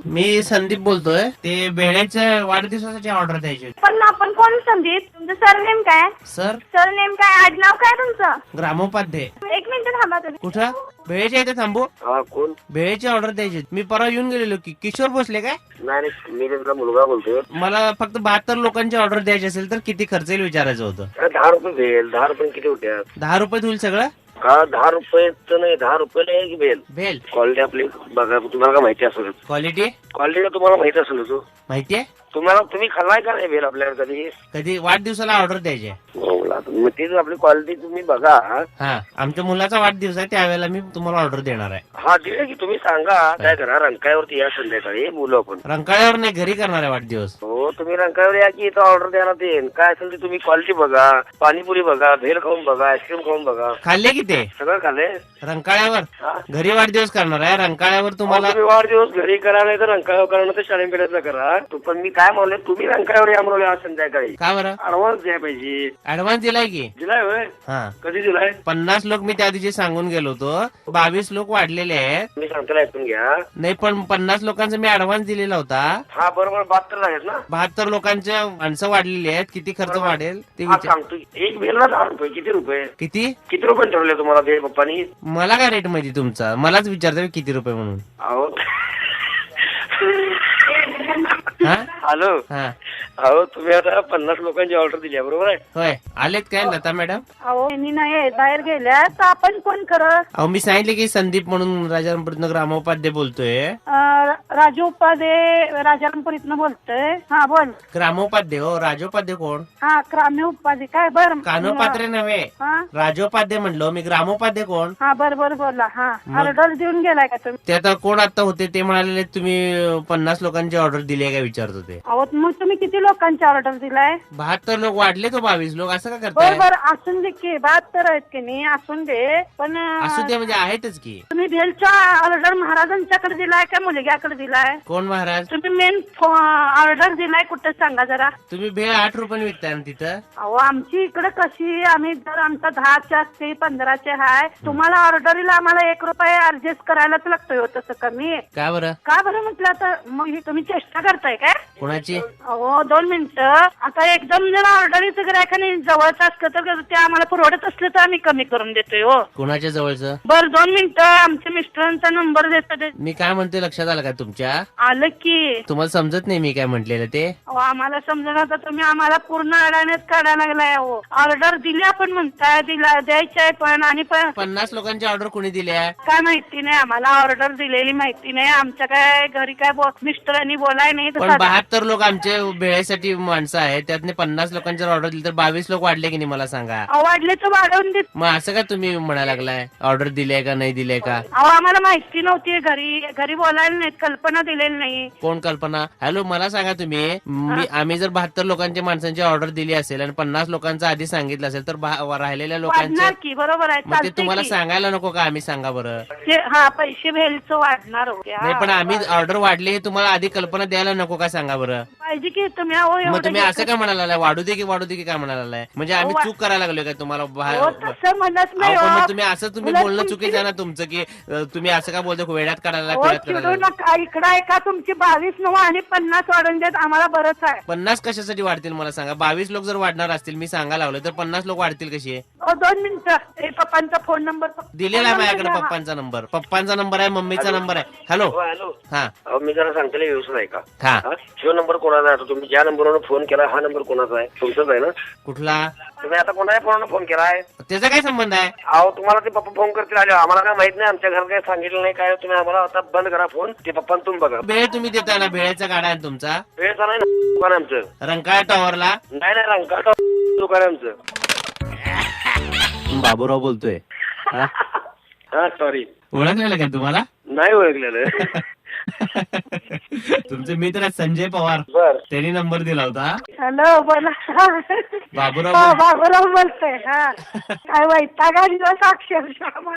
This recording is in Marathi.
मी संदीप बोलतोय. ते बेळेच्या वाढदिवसासाठी ऑर्डर द्यायची होती. पण आपण कोण संदीप? तुमचं सरनेम काय? सर सरनेम काय? आडनाव काय तुमचं? ग्रामोपाध्ये. एक मिनिट थांबा तुम्ही. कुठं? बेळेच्या इथे थांबू. हा कोण? बेळेची ऑर्डर द्यायची होती. मी परवा येऊन गेलेलो की किशोर भोसले काय? नाही मी त्यांचा मुलगा बोलतोय. मला फक्त 72 लोकांची ऑर्डर द्यायची असेल तर किती खर्च येईल विचारायचं होतं. 10 रुपये भेल. 10 रुपये किती होत्या? 10 रुपयात होईल सगळं? का 10 रुपयेच नाही, 10 रुपये एक भेल. भेल क्वालिटी आपली बघा, तुम्हाला का माहिती असेल? क्वालिटी क्वालिटी तुम्हाला माहिती असेल तो माहितीये? तुम्ही खाल्लाय का नाही भेल आपल्याकडे कधी? कधी वाढदिवसाला ऑर्डर द्यायची आहे. मग तीच आपली क्वालिटी तुम्ही बघा. हा, आमच्या मुलाचा वाढदिवस आहे त्यावेळेला मी तुम्हाला ऑर्डर देणार आहे. हा ठीक आहे की तुम्ही सांगा काय करा. रंकाळ्यावरती या संध्याकाळी बोलू आपण. रंकाळ्यावर नाही, घरी करणार आहे वाढदिवस. हो तुम्ही रंकाळ्यावर या की इथं ऑर्डर द्यायला देईन. काय असेल ते तुम्ही क्वालिटी बघा, पाणीपुरी बघा, भेल खाऊन बघा, आईस्क्रीम खाऊन बघा. खाल्ले की ते सगळं खाल्ले. रंकाळ्यावर हा. घरी वाढदिवस करणार आहे. रंकाळ्यावर तुम्हाला तुम्ही वाढदिवस घरी करा नाही तर रंकाळ्यावर करा नाही तर शाळेपेठाचा करा. पण मी काय म्हणले, तुम्ही रंकाळ्यावर या म्हणले आज संध्याकाळी. का बरं? ऍडव्हान्स द्यायला पाहिजे. ऍडव्हान्स दिलाय की? दिलाय होय? हा, कधी दिलाय? 50 लोक मी त्या दिवशी सांगून गेलो होतो. 22 लोक वाढलेले आहेत. मी सांगतो ऐकून घ्या. नाही पण 50 लोकांचा मी ऍडव्हान्स दिलेला होता. हा बरोबर 72 आहेत ना. 72 लोकांच्या माणसं वाढलेली आहेत. किती खर्च बरोबर. वाढेल ते हा विचार. सांगतो. एक भेलला 10 रुपये. किती रुपये? किती रुपये ठरवले तुम्हाला भेल पप्पानी? मला काय रेट माहिती तुमचा? मलाच विचारतो किती रुपये म्हणून. अहो हा हॅलो. हा अहो तुम्ही आता 50 लोकांची ऑर्डर दिली आहे बरोबर आहे? होय. आलेत काय लता मॅडम? अहो यांनी नाही बाहेर गेल्या तर आपण कोण खरं? अहो मी सांगितले की संदीप म्हणून राजारामपुरीतनं ग्रामोपाध्ये बोलतोय. राजू उपाध्ये राजारामपुरीतनं बोलतोय. हा बोल. ग्रामोपाध्ये. हो, राजोपाध्ये कोण? हा क्राम्य उपाधी काय? बर कानोपात्रे नव्हे, हा राजोपाध्ये म्हणलो मी. ग्रामोपाध्ये कोण? हा बर बोला. हा मग- ऑर्डर देऊन गेलाय का तुम्ही? ते आता कोण आता होते ते म्हणाले तुम्ही 50 लोकांची ऑर्डर दिली आहे का विचारत होते. अहो मग तुम्ही किती लोकांची ऑर्डर दिलाय? 72 लोक वाढले तो 22 लोक. असं का करताय? बर असून दे की 72 आहेत की नाही असून दे पण असू दे म्हणजे आहेतच की. तुम्ही भेलचा ऑर्डर महाराजांच्याकडे दिलाय का मुलग्याकडे दिलाय? कोण महाराज? तुम्ही मेन ऑर्डर दिलाय कुठं सांगा जरा. तुम्ही भेळ 8 रुपयाने विकताय ना तिथं. अहो आमची इकडे कशी आम्ही जर आमचा 10चे असते 15चे हाय तुम्हाला ऑर्डरीला आम्हाला 1 रुपये ऍडजस्ट करायलाच लागतोय हो तसं कमी. का बरं? का बरं म्हटलं तर मग ही तुम्ही चेष्टा करताय काय? कोणाची? अहो 2 मिनिटं. आता एकदम जर ऑर्डरीचं गिऱ्हाईक आणि जवळचं असलं तर ते आम्हाला पुरवडत असलं तर आम्ही कमी करून देतोय हो. कोणाच्या जवळचं? बर 2 मिनिटं. आमच्या मिस्टरांचा नंबर देतो ते. मी काय म्हणते लक्षात आलं का तुमच्या? आलं की. तुम्हाला समजत नाही मी काय म्हटलेलं ते? अहो आम्हाला समजा आता तुम्ही आम्हाला पूर्ण अडाण्यात काढायला लागलाय. हो ऑर्डर दिली आपण म्हणताय दिला द्यायचंय पण आणि पण 50 लोकांची ऑर्डर कोणी दिल्या? काय माहिती नाही आम्हाला. ऑर्डर दिलेली माहिती नाही. आमच्या काय घरी काय मिस्टरांनी बोलाय नाही पण 72 लोक आमच्या वेळेसाठी माणसं आहेत. त्यातले 50 लोकांची ऑर्डर दिली तर 22 लोक वाढले की नाही मला सांगा. वाढले तर वाढवून देत. मग असं का तुम्ही म्हणायला लागलाय ऑर्डर दिलीय का नाही दिलीय का? अहो आम्हाला माहिती नव्हती. घरी बोलायला नाहीत. कल्पना दिलेली नाही. कोण कल्पना? हॅलो मला सांगा तुम्ही. आम्ही जर 72 लोकांच्या माणसांची ऑर्डर दिली असेल आणि 50 लोकांचं आधी सांगितलं असेल तर राहिलेल्या लोकांचे वाढणार की बरोबर आहे. मग ते चालतंय तुम्हाला की. सांगायला नको का? आम्ही सांगा बरं. हा पैसे भेलचं वाढणार हो. नाही पण आम्ही ऑर्डर वाढली हे तुम्हाला आधी कल्पना द्यायला नको का? सांगा बरं. पाहिजे की तुम्ही. अहो मग एवढं तुम्ही असं का म्हणाला वाढू दे की काय म्हणाला? म्हणजे आम्ही चूक करायला लागलोय का तुम्हाला हो तसं म्हणत नाही अहो, पण हो. मग तुम्ही असं तुम्ही उलट बोलणं तुमची- चुकीचं आहे ना तुमचं की तुम्ही असं का बोलतो वेड्यात काढायला हो पिळ्यात चिडू काढायला? नका. इकडं आहे का तुमची 22 नव आणि 50 वाढून देत आम्हाला बरंच आहे. 50 कशासाठी वाढतील मला सांगा? 22 लोक जर वाढणार असतील मी सांगायला लागलो तर 50 लोक वाढतील कशी? हो 2 मिनिटं. पप्पांचा फोन नंबर दिलेला आहे माझ्याकडे पप्पांचा नंबर आहे मम्मीचा नंबर आहे. Hello hello. हा अहो मी जरा सांगते व्यवस्थित आहे का? हा जो नंबर कोणाचा आहे? तुम्ही ज्या नंबरवर फोन केला हा नंबर कोणाचा आहे? तुमचाच आहे ना? कुठला? तुम्ही आता कोणाच्या फोनवर फोन केलाय? त्याचा काय संबंध आहे? अहो तुम्हाला ते पप्पा फोन करतील आले. आम्हाला काय माहित नाही. आमच्या घरात काय सांगितलं नाही काय. तुम्ही आम्हाला आता बंद करा फोन. ते पप्पा तुम्ही बघा. भेळ तुम्ही देताय ना? भेळचा गाडा आहे तुमचा वेळचा नाही ना दुकान आमचं. रंकाळा टॉवरला. नाही रंकाळ दुकान आहे आमचं. बाबूराव बोलतोय. हा सॉरी. ओळखलेलं का तुम्हाला? नाही ओळखलेलं. तुमचे मित्र आहेत संजय पवार. बर. त्यांनी नंबर दिला होता. हॅलो बोला. बाबूराव बाबूराव बोलतोय. हा काय वैताग आली अक्षरशः.